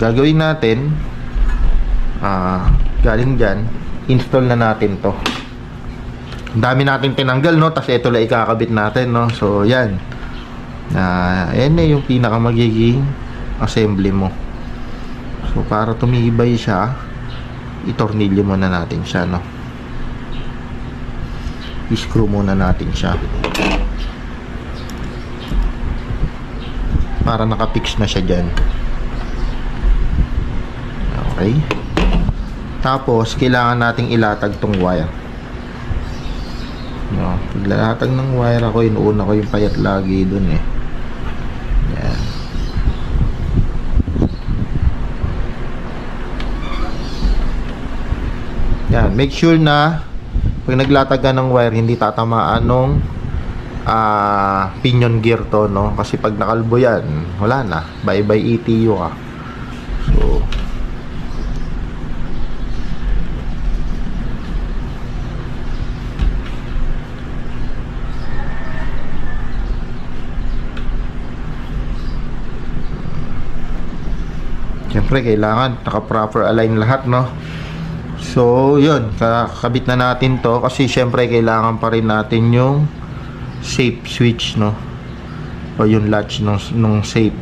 gagawin natin, galing dyan, install na natin to. Ang dami natin tinanggal, no? Tapos ito lang ikakabit natin, no? So yan, yan na yung pinaka magiging assembly mo. So para tumibay siya, itornilyo muna natin siya, no? I-screw muna natin siya para nakapix na siya dyan. Okay, tapos kailangan nating ilatag tong wire, no? Paglalatag ng wire ako, inuuna ko yung payat lagi dun eh. Yan. Yan, make sure na pag naglatag ka ng wire, hindi tatamaan nung pinion gear to, no? Kasi pag nakalbo yan, wala na, bye bye ETU ka. So siyempre kailangan naka-proper align lahat, no? So yun, kakabit na natin to kasi siyempre kailangan pa rin natin yung safe switch, no? O yung latch nung safe.